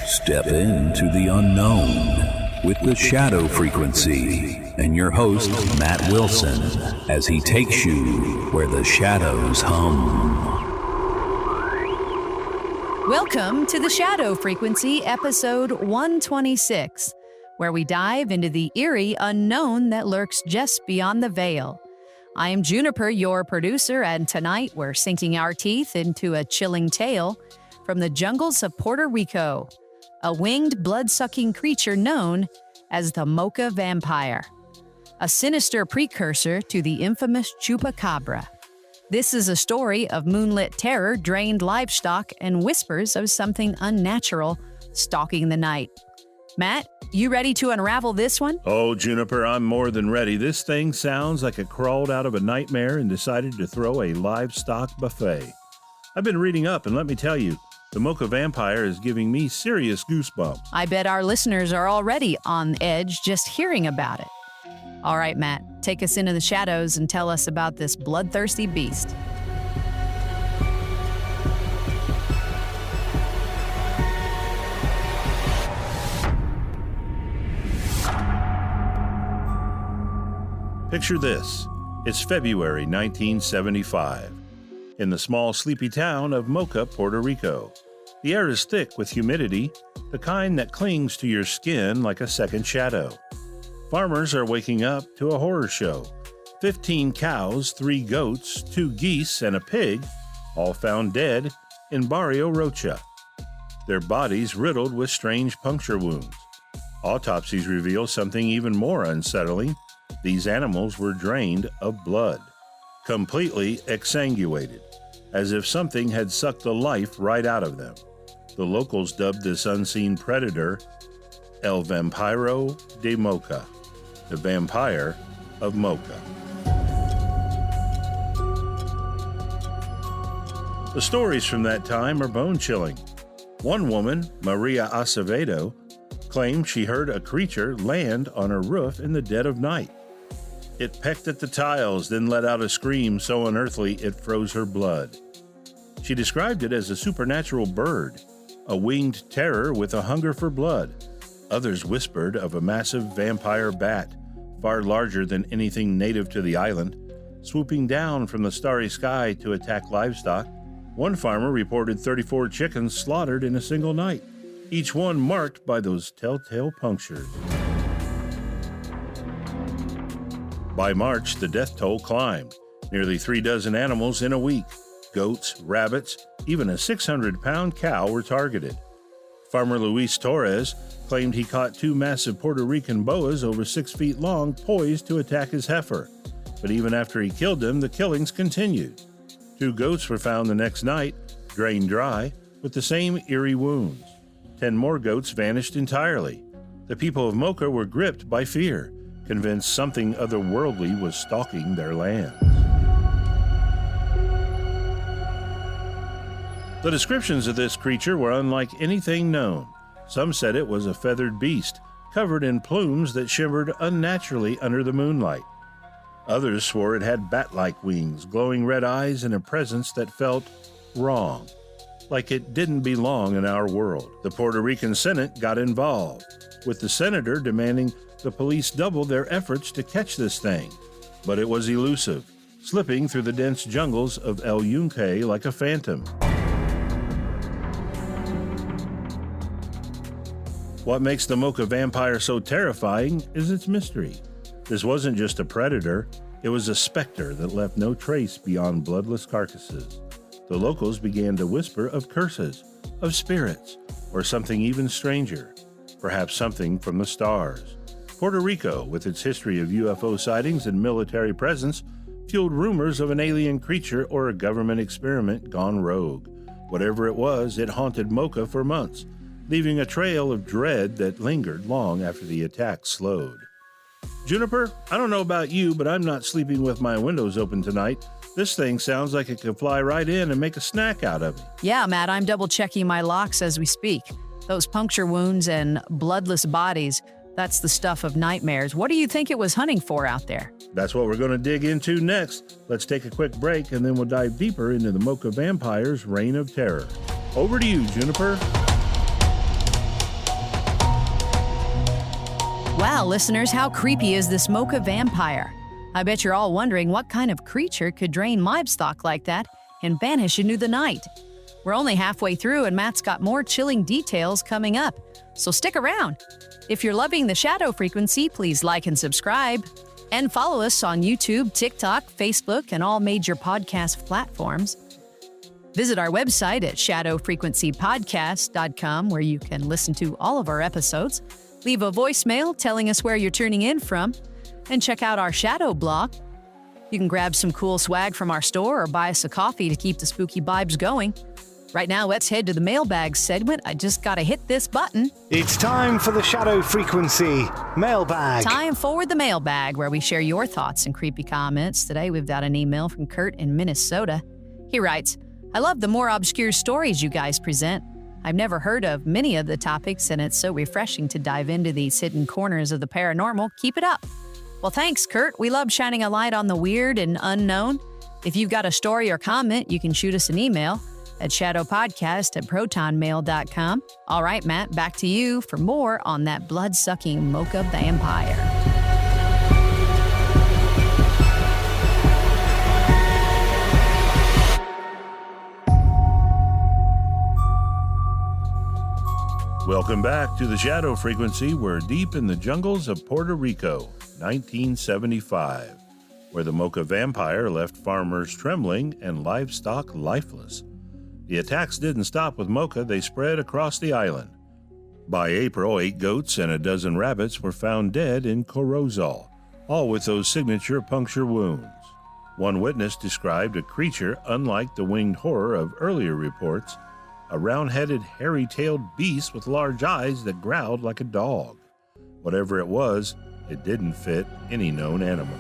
Step into the unknown with the shadow frequency and your host, Matt Wilson, as he takes you where the shadows hum. Welcome to the Shadow Frequency, episode 126, where we dive into the eerie unknown that lurks just beyond the veil. I am Juniper, your producer, and tonight we're sinking our teeth into a chilling tale from the jungles of Puerto Rico, a winged, blood-sucking creature known as the Moca Vampire, a sinister precursor to the infamous Chupacabra. This is a story of moonlit terror, drained livestock, and whispers of something unnatural stalking the night. Matt, you ready to unravel this one? Oh, Juniper, I'm more than ready. This thing sounds like it crawled out of a nightmare and decided to throw a livestock buffet. I've been reading up, and let me tell you, the Moca Vampire is giving me serious goosebumps. I bet our listeners are already on edge just hearing about it. All right, Matt, take us into the shadows and tell us about this bloodthirsty beast. Picture this. It's February 1975. In the small, sleepy town of Moca, Puerto Rico. The air is thick with humidity, the kind that clings to your skin like a second shadow. Farmers are waking up to a horror show. 15 cows, 3 goats, 2 geese, and a pig, all found dead in Barrio Rocha. Their bodies riddled with strange puncture wounds. Autopsies reveal something even more unsettling. These animals were drained of blood, completely exsanguinated, as if something had sucked the life right out of them. The locals dubbed this unseen predator El Vampiro de Moca, the vampire of Moca. The stories from that time are bone-chilling. One woman, Maria Acevedo, claimed she heard a creature land on her roof in the dead of night. It pecked at the tiles, then let out a scream so unearthly it froze her blood. She described it as a supernatural bird, a winged terror with a hunger for blood. Others whispered of a massive vampire bat, far larger than anything native to the island, swooping down from the starry sky to attack livestock. One farmer reported 34 chickens slaughtered in a single night, each one marked by those telltale punctures. By March, the death toll climbed, nearly 3 dozen animals in a week. Goats, rabbits, even a 600-pound cow were targeted. Farmer Luis Torres claimed he caught 2 massive Puerto Rican boas over 6 feet long poised to attack his heifer. But even after he killed them, the killings continued. 2 goats were found the next night, drained dry, with the same eerie wounds. 10 more goats vanished entirely. The people of Moca were gripped by fear, convinced something otherworldly was stalking their land. The descriptions of this creature were unlike anything known. Some said it was a feathered beast, covered in plumes that shimmered unnaturally under the moonlight. Others swore it had bat-like wings, glowing red eyes, and a presence that felt wrong, like it didn't belong in our world. The Puerto Rican Senate got involved, with the senator demanding the police double their efforts to catch this thing. But it was elusive, slipping through the dense jungles of El Yunque like a phantom. What makes the Moca Vampire so terrifying is its mystery. This wasn't just a predator, it was a specter that left no trace beyond bloodless carcasses. The locals began to whisper of curses, of spirits, or something even stranger, perhaps something from the stars. Puerto Rico, with its history of UFO sightings and military presence, fueled rumors of an alien creature or a government experiment gone rogue. Whatever it was, it haunted Moca for months, leaving a trail of dread that lingered long after the attack slowed. Juniper, I don't know about you, but I'm not sleeping with my windows open tonight. This thing sounds like it could fly right in and make a snack out of me. Yeah, Matt, I'm double-checking my locks as we speak. Those puncture wounds and bloodless bodies, that's the stuff of nightmares. What do you think it was hunting for out there? That's what we're going to dig into next. Let's take a quick break, and then we'll dive deeper into the Moca Vampire's reign of terror. Over to you, Juniper. Wow, listeners, how creepy is this Moca Vampire? I bet you're all wondering what kind of creature could drain livestock like that and vanish into the night. We're only halfway through, and Matt's got more chilling details coming up, so stick around. If you're loving the Shadow Frequency, please like and subscribe. And follow us on YouTube, TikTok, Facebook, and all major podcast platforms. Visit our website at shadowfrequencypodcast.com, where you can listen to all of our episodes. Leave a voicemail telling us where you're tuning in from, and check out our Shadow blog. You can grab some cool swag from our store or buy us a coffee to keep the spooky vibes going. Right now, let's head to the mailbag segment. I just gotta hit this button. It's time for the Shadow Frequency Mailbag. Time for the mailbag, where we share your thoughts and creepy comments. Today, we've got an email from Kurt in Minnesota. He writes, I love the more obscure stories you guys present. I've never heard of many of the topics, and it's so refreshing to dive into these hidden corners of the paranormal. Keep it up. Well, thanks, Kurt. We love shining a light on the weird and unknown. If you've got a story or comment, you can shoot us an email at shadowpodcast@protonmail.com. All right, Matt, back to you for more on that blood-sucking Moca Vampire. Welcome back to the Shadow Frequency. We're deep in the jungles of Puerto Rico, 1975, where the Moca Vampire left farmers trembling and livestock lifeless. The attacks didn't stop with Moca, they spread across the island. By April, 8 goats and a dozen rabbits were found dead in Corozal, all with those signature puncture wounds. One witness described a creature unlike the winged horror of earlier reports, a round-headed, hairy-tailed beast with large eyes that growled like a dog. Whatever it was, it didn't fit any known animal.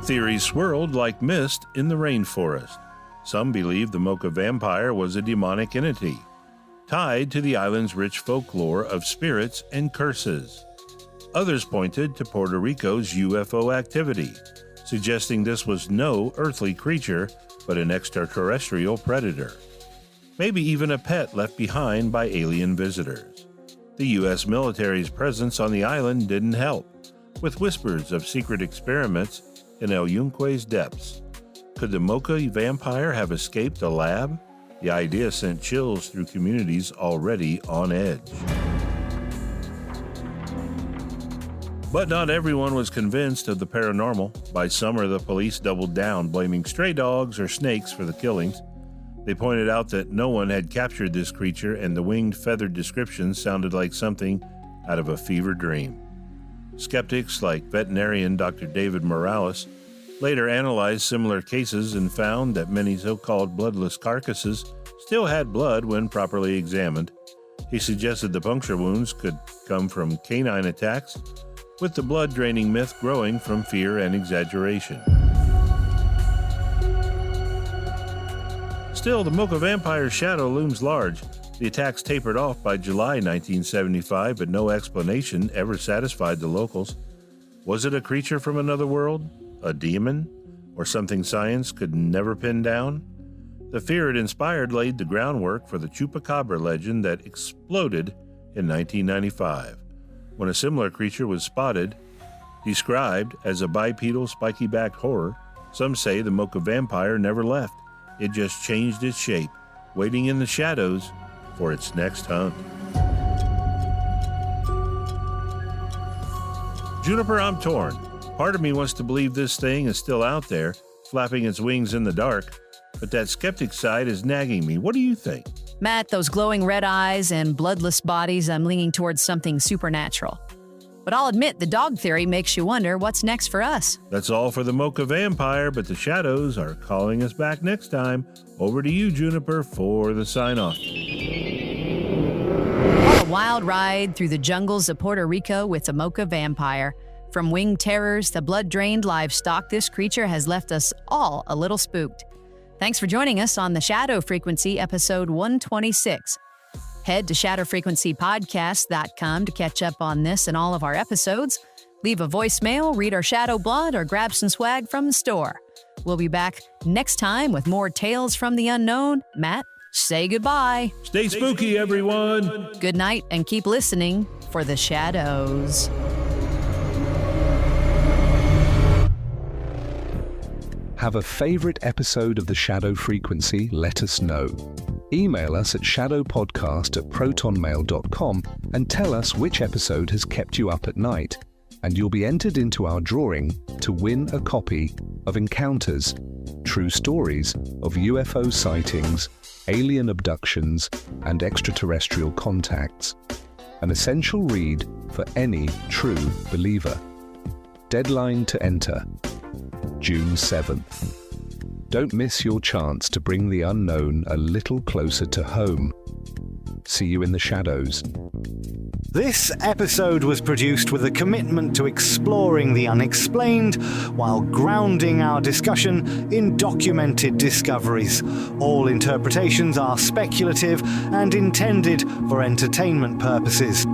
Theories swirled like mist in the rainforest. Some believed the Moca Vampire was a demonic entity, tied to the island's rich folklore of spirits and curses. Others pointed to Puerto Rico's UFO activity, suggesting this was no earthly creature, but an extraterrestrial predator. Maybe even a pet left behind by alien visitors. The U.S. military's presence on the island didn't help, with whispers of secret experiments in El Yunque's depths. Could the Moca Vampire have escaped a lab? The idea sent chills through communities already on edge. But not everyone was convinced of the paranormal. By summer, the police doubled down, blaming stray dogs or snakes for the killings. They pointed out that no one had captured this creature, and the winged, feathered descriptions sounded like something out of a fever dream. Skeptics like veterinarian Dr. David Morales later analyzed similar cases and found that many so-called bloodless carcasses still had blood when properly examined. He suggested the puncture wounds could come from canine attacks, with the blood-draining myth growing from fear and exaggeration. Still, the Moca Vampire's shadow looms large. The attacks tapered off by July 1975, but no explanation ever satisfied the locals. Was it a creature from another world? A demon? Or something science could never pin down? The fear it inspired laid the groundwork for the Chupacabra legend that exploded in 1995, when a similar creature was spotted. Described as a bipedal, spiky-backed horror, some say the Moca Vampire never left. It just changed its shape, waiting in the shadows for its next hunt. Juniper, I'm torn. Part of me wants to believe this thing is still out there, flapping its wings in the dark, but that skeptic side is nagging me. What do you think? Matt, those glowing red eyes and bloodless bodies, I'm leaning towards something supernatural. But I'll admit the dog theory makes you wonder what's next for us. That's all for the Moca Vampire, but the shadows are calling us back next time. Over to you, Juniper, for the sign-off. What a wild ride through the jungles of Puerto Rico with the Moca Vampire. From winged terrors to blood-drained livestock, this creature has left us all a little spooked. Thanks for joining us on the Shadow Frequency, episode 126. Head to shadowfrequencypodcast.com to catch up on this and all of our episodes. Leave a voicemail, read our Shadow Blood, or grab some swag from the store. We'll be back next time with more tales from the unknown. Matt? Say goodbye. Stay spooky, everyone. Good night, and keep listening for the shadows. Have a favorite episode of The Shadow Frequency? Let us know. Email us at shadowpodcast@protonmail.com and tell us which episode has kept you up at night, and you'll be entered into our drawing to win a copy of Encounters, True Stories of UFO Sightings, Alien Abductions, and Extraterrestrial Contacts. An essential read for any true believer. Deadline to enter, June 7th. Don't miss your chance to bring the unknown a little closer to home. See you in the shadows. This episode was produced with a commitment to exploring the unexplained while grounding our discussion in documented discoveries. All interpretations are speculative and intended for entertainment purposes.